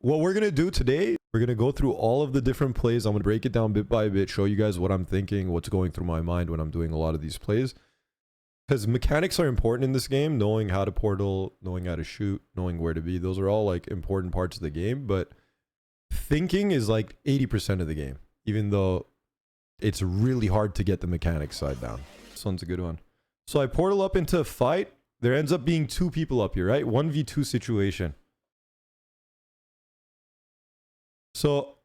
what we're going to do today, we're going to go through all of the different plays. I'm going to break it down bit by bit, show you guys what I'm thinking, what's going through my mind when I'm doing a lot of these plays. Because mechanics are important in this game. Knowing how to portal, knowing how to shoot, knowing where to be. Those are all like important parts of the game. But thinking is like 80% of the game. Even though it's really hard to get the mechanics side down. This one's a good one. So I portal up into a fight. There ends up being 2 people up here, right? 1v2 situation. So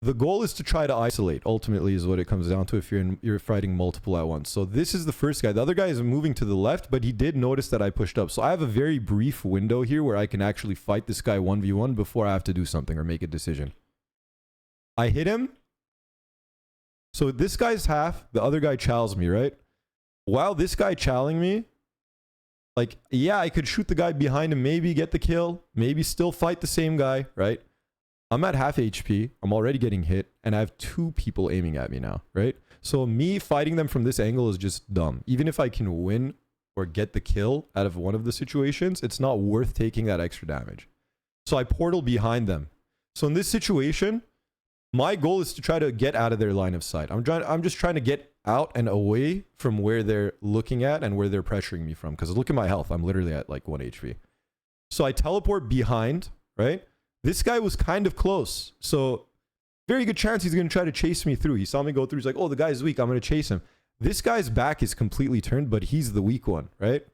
the goal is to try to isolate, ultimately, is what it comes down to if you're fighting multiple at once. So this is the first guy. The other guy is moving to the left, but he did notice that I pushed up. So I have a very brief window here where I can actually fight this guy 1v1 before I have to do something or make a decision. I hit him. So this guy's half, the other guy chows me, right? While this guy chowing me, like, yeah, I could shoot the guy behind him, maybe get the kill, maybe still fight the same guy, right? I'm at half HP, I'm already getting hit, and I have 2 people aiming at me now, right? So me fighting them from this angle is just dumb. Even if I can win or get the kill out of one of the situations, it's not worth taking that extra damage. So I portal behind them. So in this situation, my goal is to try to get out of their line of sight. I'm just trying to get out and away from where they're looking at and where they're pressuring me from. Because look at my health. I'm literally at like 1 HP. So I teleport behind, right? This guy was kind of close. So very good chance he's going to try to chase me through. He saw me go through. He's like, oh, the guy's weak. I'm going to chase him. This guy's back is completely turned, but he's the weak one, right?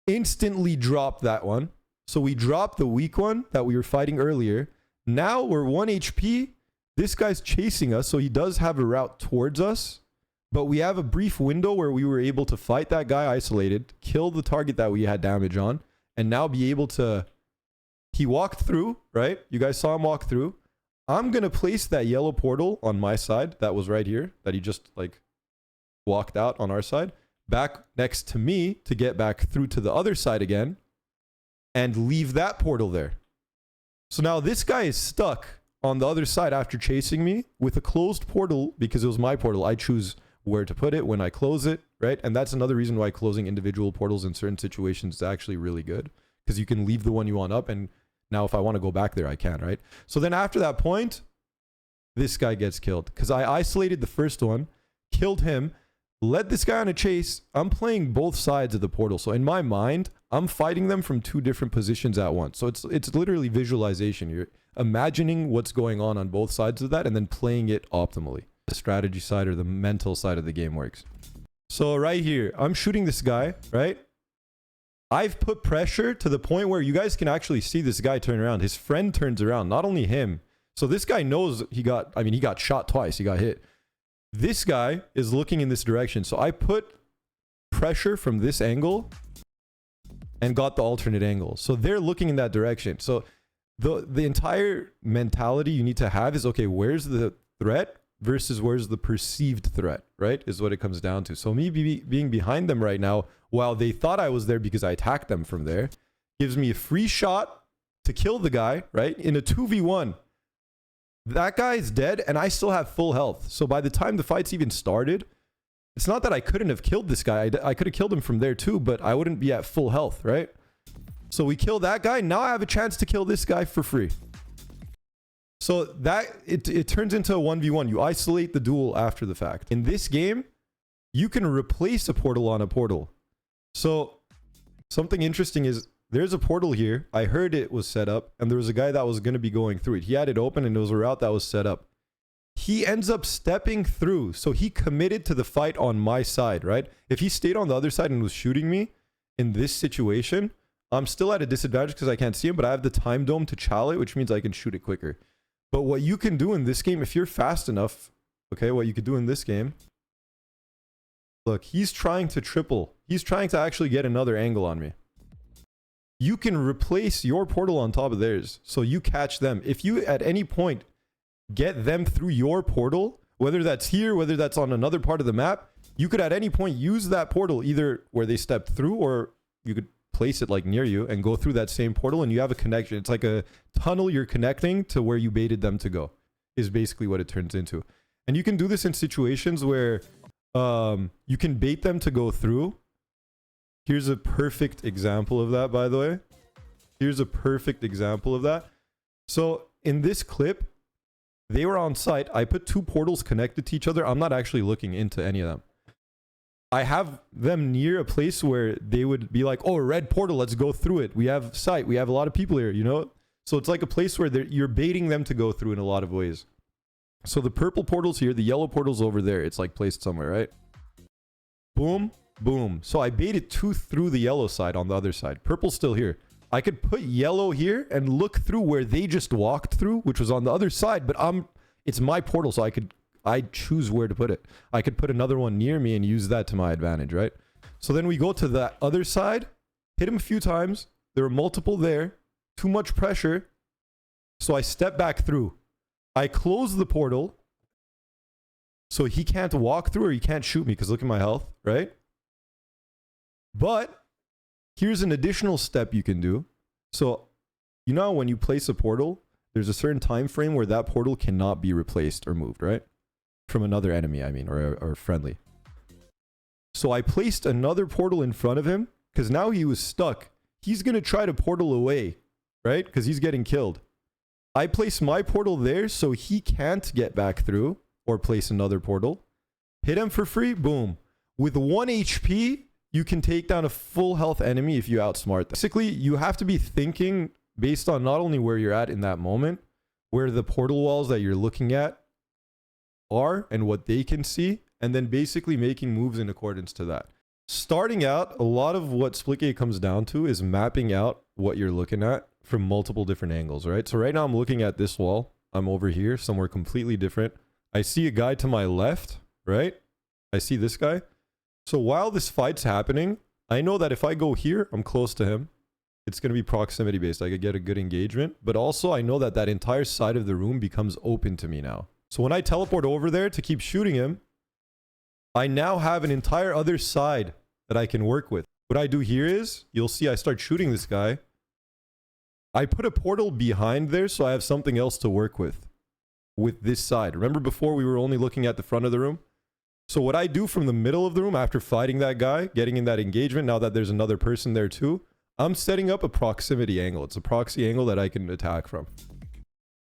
Instantly dropped that one. So we dropped the weak one that we were fighting earlier. Now we're 1 HP. This guy's chasing us, so he does have a route towards us. But we have a brief window where we were able to fight that guy isolated, kill the target that we had damage on, and now be able to... He walked through, right? You guys saw him walk through. I'm going to place that yellow portal on my side. That was right here. That he just like walked out on our side. Back next to me to get back through to the other side again. And leave that portal there. So now this guy is stuck on the other side after chasing me with a closed portal because it was my portal. I choose where to put it when I close it, right? And that's another reason why closing individual portals in certain situations is actually really good. Because you can leave the one you want up, and now if I want to go back there, I can, right? So then after that point, this guy gets killed. Because I isolated the first one, killed him, led this guy on a chase. I'm playing both sides of the portal. So in my mind, I'm fighting them from 2 different positions at once. So it's literally visualization. You're imagining what's going on both sides of that and then playing it optimally. The strategy side or the mental side of the game works. So right here, I'm shooting this guy, right? I've put pressure to the point where you guys can actually see this guy turn around. His friend turns around, not only him. So this guy knows he got shot twice. He got hit. This guy is looking in this direction. So I put pressure from this angle and got the alternate angle. So they're looking in that direction. So the entire mentality you need to have is, okay, where's the threat versus where's the perceived threat, right? Is what it comes down to. So me being behind them right now, while they thought I was there because I attacked them from there, gives me a free shot to kill the guy, right? In a 2v1. That guy is dead and I still have full health. So by the time the fight's even started, it's not that I couldn't have killed this guy. I could have killed him from there too, but I wouldn't be at full health, right? So we kill that guy. Now I have a chance to kill this guy for free. So that it turns into a 1v1. You isolate the duel after the fact. In this game, you can replace a portal on a portal. So something interesting is there's a portal here. I heard it was set up and there was a guy that was going to be going through it. He had it open and it was a route that was set up. He ends up stepping through. So he committed to the fight on my side, right? If he stayed on the other side and was shooting me in this situation, I'm still at a disadvantage because I can't see him, but I have the time dome to chow it, which means I can shoot it quicker. But what you can do in this game, if you're fast enough, okay, what you could do in this game, look, he's trying to triple. He's trying to actually get another angle on me. You can replace your portal on top of theirs, so you catch them. If you, at any point, get them through your portal, whether that's here, whether that's on another part of the map, you could at any point use that portal either where they stepped through, or you could place it like near you and go through that same portal and you have a connection. It's like a tunnel you're connecting to where you baited them to go, is basically what it turns into. And you can do this in situations where you can bait them to go through. Here's a perfect example of that, by the way. Here's a perfect example of that. So in this clip, they were on site. I put 2 portals connected to each other. I'm not actually looking into any of them. I have them near a place where they would be like, oh, a red portal, let's go through it. We have sight. We have a lot of people here, you know? So it's like a place where you're baiting them to go through in a lot of ways. So the purple portal's here. The yellow portal's over there. It's like placed somewhere, right? Boom, boom. So I baited 2 through the yellow side on the other side. Purple's still here. I could put yellow here and look through where they just walked through, which was on the other side, but it's my portal, so I choose where to put it. I could put another one near me and use that to my advantage, right? So then we go to that other side, hit him a few times. There were multiple there. Too much pressure. So I step back through. I close the portal so he can't walk through or he can't shoot me because look at my health, right? But here's an additional step you can do. So you know when you place a portal, there's a certain time frame where that portal cannot be replaced or moved, right? From another enemy, I mean, or friendly. So I placed another portal in front of him because now he was stuck. He's going to try to portal away, right? Because he's getting killed. I place my portal there so he can't get back through or place another portal. Hit him for free, boom. With 1 HP, you can take down a full health enemy if you outsmart them. Basically, you have to be thinking based on not only where you're at in that moment, where the portal walls that you're looking at are and what they can see, and then basically making moves in accordance to that. Starting out, a lot of what Splitgate comes down to is mapping out what you're looking at from multiple different angles, right? So right now I'm looking at this wall. I'm over here, somewhere completely different. I see a guy to my left, right? I see this guy. So while this fight's happening, I know that if I go here, I'm close to him. It's going to be proximity based. I could get a good engagement. But also I know that that entire side of the room becomes open to me now. So when I teleport over there to keep shooting him, I now have an entire other side that I can work with. What I do here is, you'll see I start shooting this guy. I put a portal behind there so I have something else to work with this side. Remember before we were only looking at the front of the room? So what I do from the middle of the room after fighting that guy, getting in that engagement, now that there's another person there too, I'm setting up a proximity angle. It's a proxy angle that I can attack from.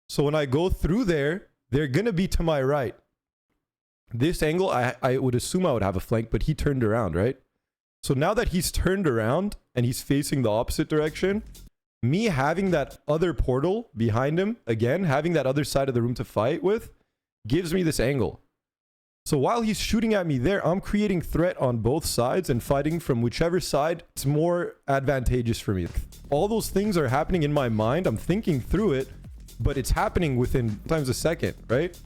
So when I go through there, they're going to be to my right. This angle, I would assume I would have a flank, but he turned around, right? So now that he's turned around and he's facing the opposite direction, me having that other portal behind him, again, having that other side of the room to fight with, gives me this angle. So while he's shooting at me there, I'm creating threat on both sides and fighting from whichever side it's more advantageous for me. All those things are happening in my mind. I'm thinking through it, but it's happening within sometimes a second, right?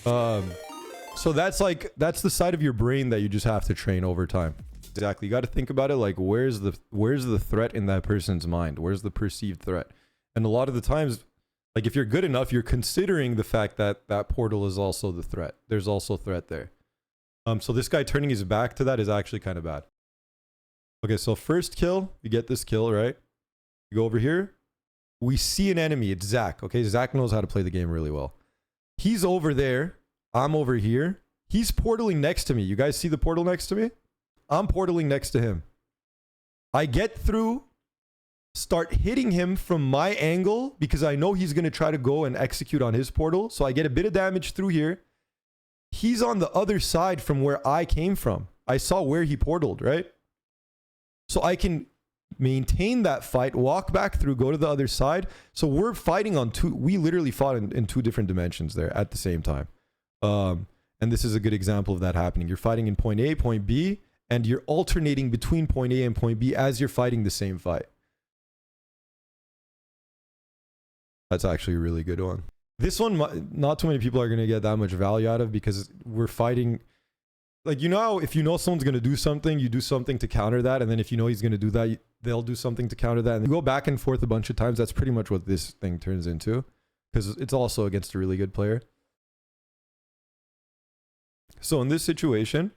So that's the side of your brain that you just have to train over time. Exactly. You got to think about it like, where's the threat in that person's mind? Where's the perceived threat? And a lot of the times, like if you're good enough, you're considering the fact that that portal is also the threat. There's also threat there. So this guy turning his back to that is actually kind of bad. Okay, so first kill, you get this kill, right? You go over here. We see an enemy. It's Zach. Okay, Zach knows how to play the game really well. He's over there. I'm over here. He's portaling next to me. You guys see the portal next to me? I'm portaling next to him. I get through, start hitting him from my angle because I know he's going to try to go and execute on his portal. So I get a bit of damage through here. He's on the other side from where I came from. I saw where he portaled, right? So I can maintain that fight, walk back through, go to the other side. So we're fighting on we literally fought in 2 different dimensions there at the same time. And this is a good example of that happening. You're fighting in point A, point B, and you're alternating between point A and point B as you're fighting the same fight. That's actually a really good one. This one, not too many people are going to get that much value out of because we're fighting. Like, you know how if you know someone's going to do something, you do something to counter that. And then if you know he's going to do that, they'll do something to counter that. And you go back and forth a bunch of times. That's pretty much what this thing turns into because it's also against a really good player. So in this situation,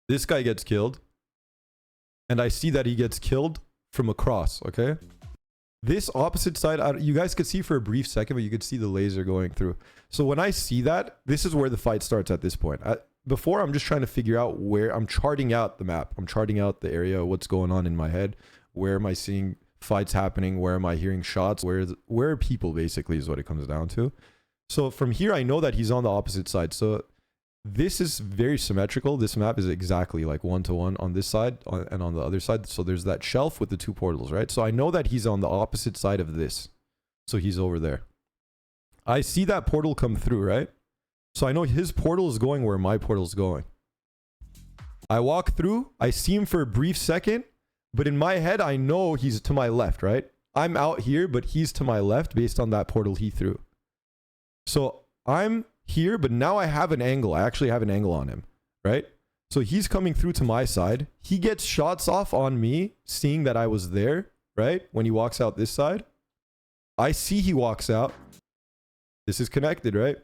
this guy gets killed. And I see that he gets killed from across, okay? This opposite side, you guys could see for a brief second, but you could see the laser going through. So when I see that, this is where the fight starts at this point. Before, I'm just trying to figure out where I'm charting out the map. I'm charting out the area, what's going on in my head, where am I seeing fights happening? Where am I hearing shots? Where are people, basically, is what it comes down to. So from here, I know that he's on the opposite side. So this is very symmetrical. This map is exactly like 1-to-1 on this side and on the other side. So there's that shelf with the 2 portals, right? So I know that he's on the opposite side of this. So he's over there. I see that portal come through, right? So I know his portal is going where my portal is going. I walk through. I see him for a brief second. But in my head, I know he's to my left, right? I'm out here, but he's to my left based on that portal he threw. So I'm here, but now I have an angle. I actually have an angle on him, right? So he's coming through to my side. He gets shots off on me, seeing that I was there, right? When he walks out this side. I see he walks out. This is connected, right?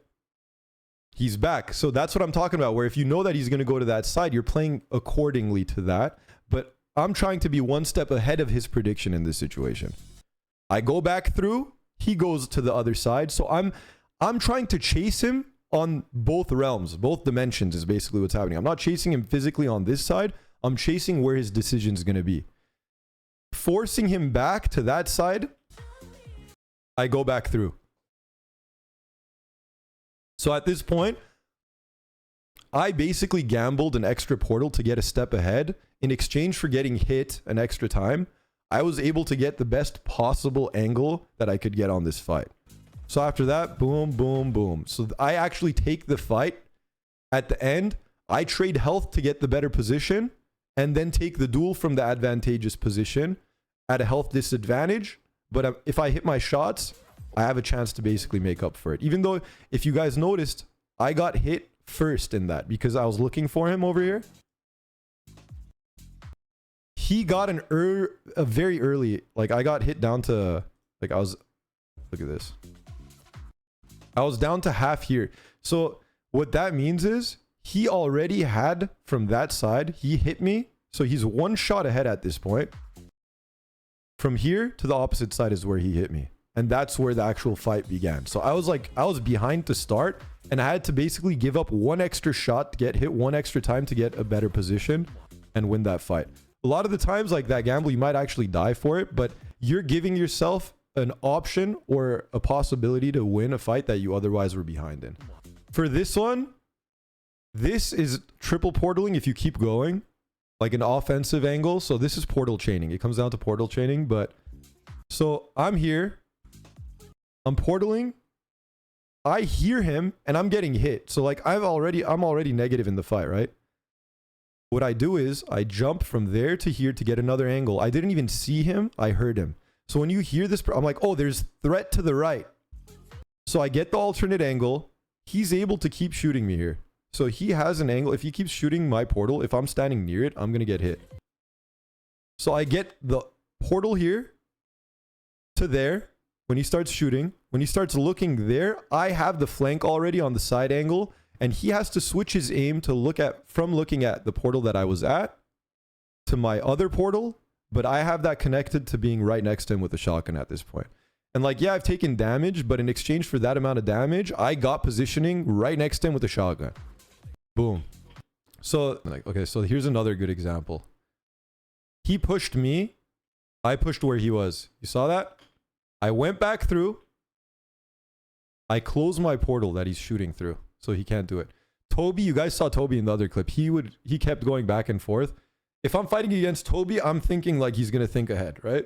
He's back. So that's what I'm talking about, where if you know that he's going to go to that side, you're playing accordingly to that. But I'm trying to be one step ahead of his prediction in this situation. I go back through. He goes to the other side. So I'm trying to chase him on both realms, both dimensions is basically what's happening. I'm not chasing him physically on this side. I'm chasing where his decision is going to be. Forcing him back to that side, I go back through. So at this point, I basically gambled an extra portal to get a step ahead. In exchange for getting hit an extra time, I was able to get the best possible angle that I could get on this fight. So after that, boom, boom, boom. So I actually take the fight. At the end, I trade health to get the better position and then take the duel from the advantageous position at a health disadvantage. But if I hit my shots, I have a chance to basically make up for it. Even though, if you guys noticed, I got hit first in that because I was looking for him over here. He got a very early, like I got hit down to, like I was, look at this. I was down to half here. So what that means is he already had from that side, he hit me. So he's one shot ahead at this point. From here to the opposite side is where he hit me. And that's where the actual fight began. So I was behind to start and I had to basically give up one extra shot to get hit one extra time to get a better position and win that fight. A lot of the times, like that gamble, you might actually die for it, but you're giving yourself an option or a possibility to win a fight that you otherwise were behind in. For this one, this is triple portaling if you keep going, like an offensive angle. So this is portal chaining. It comes down to portal chaining, but so I'm here. I'm portaling. I hear him and I'm getting hit. So like I'm already negative in the fight, right? What I do is I jump from there to here to get another angle. I didn't even see him. I heard him. So when you hear this, I'm like, oh, there's threat to the right. So I get the alternate angle. He's able to keep shooting me here. So he has an angle. If he keeps shooting my portal, if I'm standing near it, I'm going to get hit. So I get the portal here to there. When he starts shooting, when he starts looking there, I have the flank already on the side angle. And he has to switch his aim to look at, from looking at the portal that I was at to my other portal. But I have that connected to being right next to him with the shotgun at this point. And like, yeah, I've taken damage, but in exchange for that amount of damage, I got positioning right next to him with the shotgun. Boom. So like, okay, so here's another good example. He pushed me. I pushed where he was. You saw that? I went back through. I closed my portal that he's shooting through. So he can't do it. Toby, you guys saw Toby in the other clip. He kept going back and forth. If I'm fighting against Toby, I'm thinking like he's going to think ahead, right?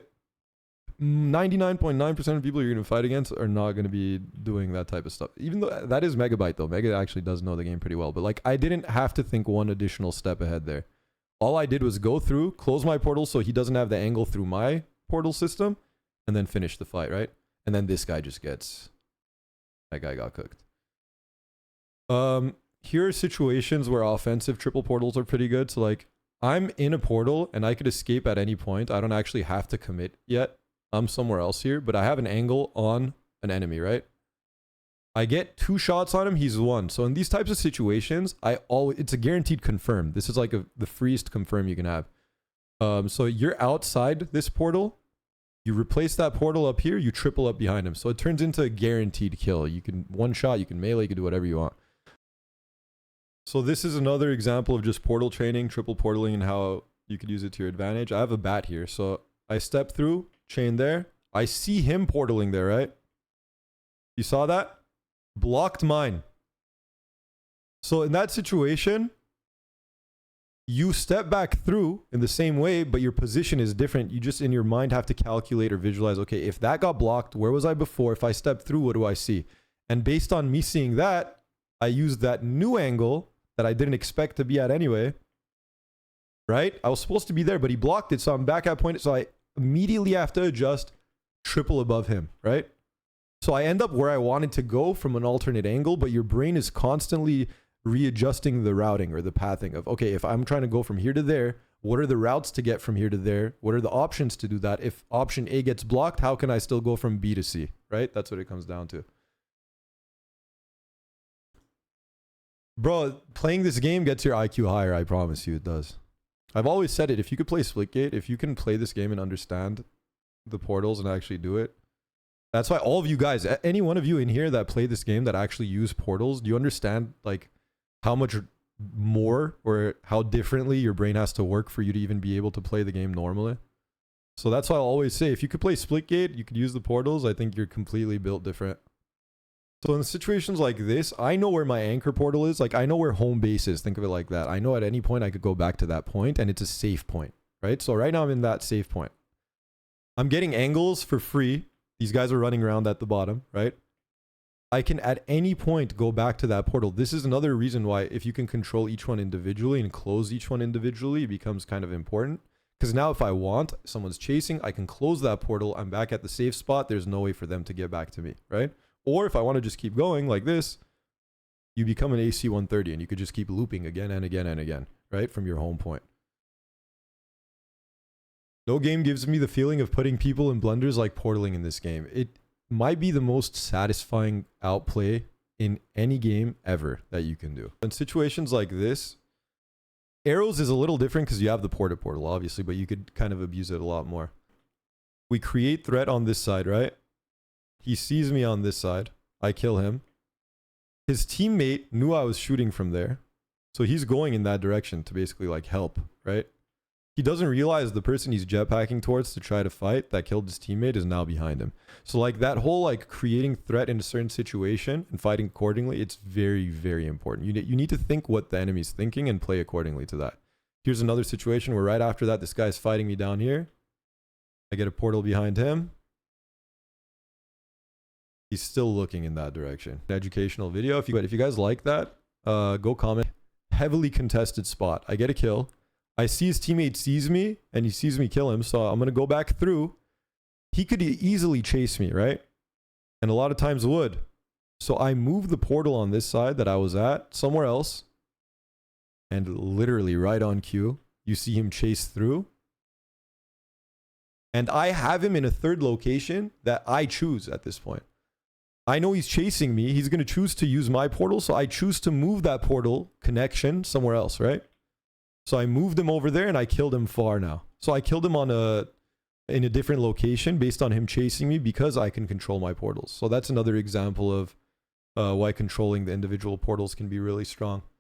99.9% of people you're going to fight against are not going to be doing that type of stuff. Even though that is Megabyte though. Mega actually does know the game pretty well. But like I didn't have to think one additional step ahead there. All I did was go through, close my portal so he doesn't have the angle through my portal system, and then finish the fight, right? And then this guy just gets... That guy got cooked. Here are situations where offensive triple portals are pretty good. So like I'm in a portal and I could escape at any point. I don't actually have to commit yet. I'm somewhere else here, but I have an angle on an enemy, right? I get 2 shots on him, he's 1. So in these types of situations, it's a guaranteed confirm. This is like the freest confirm you can have. So you're outside this portal. You replace that portal up here, you triple up behind him. So it turns into a guaranteed kill. You can one shot, you can melee, you can do whatever you want. So this is another example of just portal training, triple portaling, and how you could use it to your advantage. I have a bat here. So I step through, chain there. I see him portaling there, right? You saw that? Blocked mine. So in that situation, you step back through in the same way, but your position is different. You just in your mind have to calculate or visualize, okay, if that got blocked, where was I before? If I step through, what do I see? And based on me seeing that, I used that new angle that I didn't expect to be at anyway, right? I was supposed to be there, but he blocked it, so I'm back at point. So I immediately have to adjust triple above him, right? So I end up where I wanted to go from an alternate angle, but your brain is constantly readjusting the routing or the pathing of, okay, if I'm trying to go from here to there, what are the routes to get from here to there? What are the options to do that? If option A gets blocked, how can I still go from B to C, right? That's what it comes down to. Bro, playing this game gets your IQ higher, I promise you it does. I've always said it, if you could play Splitgate, if you can play this game and understand the portals and actually do it, that's why all of you guys, any one of you in here that play this game that actually use portals, do you understand like how much more or how differently your brain has to work for you to even be able to play the game normally? So that's why I always say, if you could play Splitgate, you could use the portals, I think you're completely built different. So in situations like this, I know where my anchor portal is. Like I know where home base is. Think of it like that. I know at any point I could go back to that point and it's a safe point, right? So right now I'm in that safe point. I'm getting angles for free. These guys are running around at the bottom, right? I can at any point go back to that portal. This is another reason why if you can control each one individually and close each one individually, it becomes kind of important. Because now if I want, someone's chasing, I can close that portal. I'm back at the safe spot. There's no way for them to get back to me, right? Or if I want to just keep going like this, you become an AC 130 and you could just keep looping again and again and again, right? From your home point. No game gives me the feeling of putting people in blunders like portaling in this game. It might be the most satisfying outplay in any game ever that you can do. In situations like this, arrows is a little different because you have the portal, obviously, but you could kind of abuse it a lot more. We create threat on this side, right? He sees me on this side. I kill him. His teammate knew I was shooting from there. So he's going in that direction to basically like help, right? He doesn't realize the person he's jetpacking towards to try to fight that killed his teammate is now behind him. So like that whole like creating threat in a certain situation and fighting accordingly, it's very, very important. You need to think what the enemy's thinking and play accordingly to that. Here's another situation where right after that, this guy's fighting me down here. I get a portal behind him. He's still looking in that direction. Educational video. If you guys like that, go comment. Heavily contested spot. I get a kill. I see his teammate sees me and he sees me kill him. So I'm going to go back through. He could easily chase me, right? And a lot of times would. So I move the portal on this side that I was at somewhere else. And literally right on cue, you see him chase through. And I have him in a third location that I choose at this point. I know he's chasing me. He's going to choose to use my portal. So I choose to move that portal connection somewhere else, right? So I moved him over there and I killed him far now. So I killed him in a different location based on him chasing me because I can control my portals. So that's another example of why controlling the individual portals can be really strong.